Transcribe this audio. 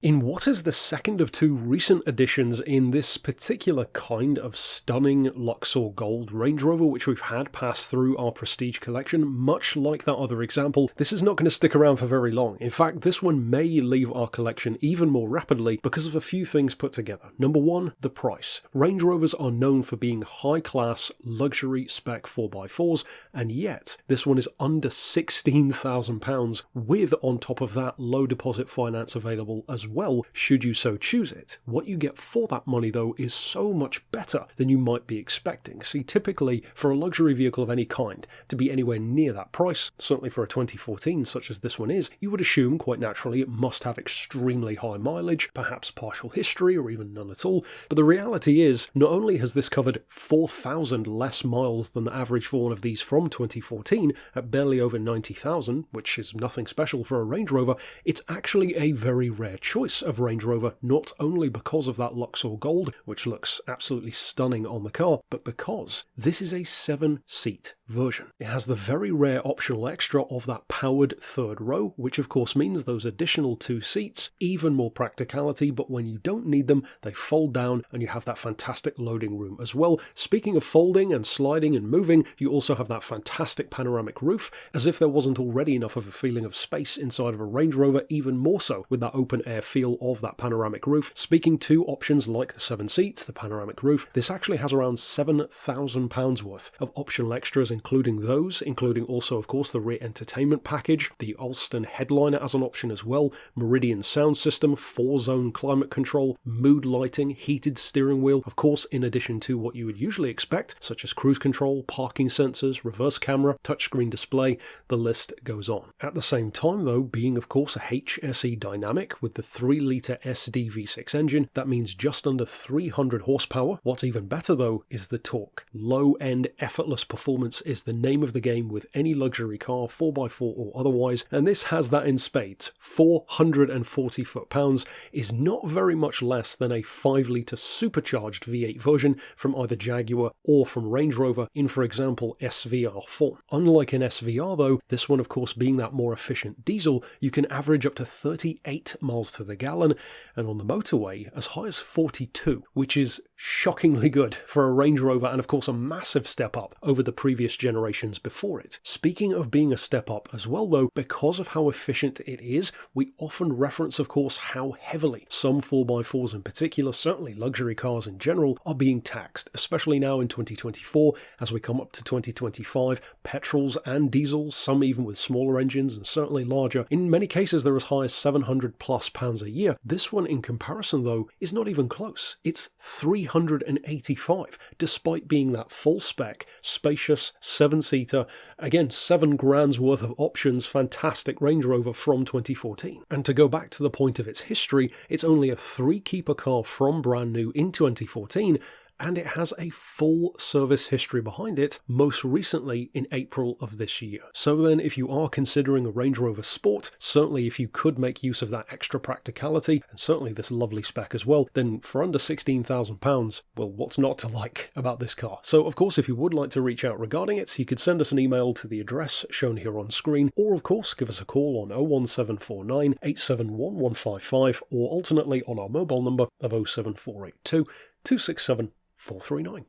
In what is the second of two recent additions in this particular kind of stunning Luxor Gold Range Rover which we've had pass through our Prestige collection, much like that other example, this is not going to stick around for very long. In fact, this one may leave our collection even more rapidly because of a few things put together. Number one, the price. Range Rovers are known for being high-class, luxury spec 4x4s, and yet this one is under £16,000 with, on top of that, low deposit finance available as well, should you so choose it. What you get for that money, though, is so much better than you might be expecting. See, typically, for a luxury vehicle of any kind, to be anywhere near that price, certainly for a 2014 such as this one is, you would assume, quite naturally, it must have extremely high mileage, perhaps partial history, or even none at all. But the reality is, not only has this covered 4,000 less miles than the average for one of these from 2014, at barely over 90,000, which is nothing special for a Range Rover, it's actually a very rare choice of Range Rover, not only because of that Luxor Gold, which looks absolutely stunning on the car, but because this is a 7-seat version. It has the very rare optional extra of that powered third row, which of course means those additional 2 seats, even more practicality, but when you don't need them, they fold down and you have that fantastic loading room as well. Speaking of folding and sliding and moving, you also have that fantastic panoramic roof, as if there wasn't already enough of a feeling of space inside of a Range Rover, even more so with that open air feel of that panoramic roof. Speaking to options like the 7 seats, the panoramic roof, this actually has around £7,000 worth of optional extras, including also of course the rear entertainment package, the Alston headliner as an option as well, Meridian sound system, 4-zone climate control, mood lighting, heated steering wheel, of course in addition to what you would usually expect, such as cruise control, parking sensors, reverse camera, touchscreen display, the list goes on. At the same time though, being of course a HSE dynamic with the 3-litre SD V6 engine, that means just under 300 horsepower. What's even better though is the torque. Low-end effortless performance is the name of the game with any luxury car, 4x4 or otherwise, and this has that in spades. 440 foot-pounds is not very much less than a 5-litre supercharged V8 version from either Jaguar or from Range Rover in, for example, SVR form. Unlike an SVR though, this one of course being that more efficient diesel, you can average up to 38 miles to the gallon, and on the motorway as high as 42, which is shockingly good for a Range Rover and of course a massive step up over the previous generations before it. Speaking of being a step up as well though, because of how efficient it is, we often reference of course how heavily some 4x4s in particular, certainly luxury cars in general, are being taxed, especially now in 2024 as we come up to 2025, petrols and diesels, some even with smaller engines and certainly larger. In many cases they're as high as £700+ a year. This one in comparison though is not even close. It's 385, despite being that full spec, spacious 7-seater, again 7 grand's worth of options, fantastic Range Rover from 2014. And to go back to the point of its history, it's only a 3-keeper car from brand new in 2014, and it has a full service history behind it, most recently in April of this year. So then, if you are considering a Range Rover Sport, certainly if you could make use of that extra practicality, and certainly this lovely spec as well, then for under £16,000, well, what's not to like about this car? So of course, if you would like to reach out regarding it, you could send us an email to the address shown here on screen, or of course, give us a call on 01749 871 155, or alternately on our mobile number of 07482 267 439.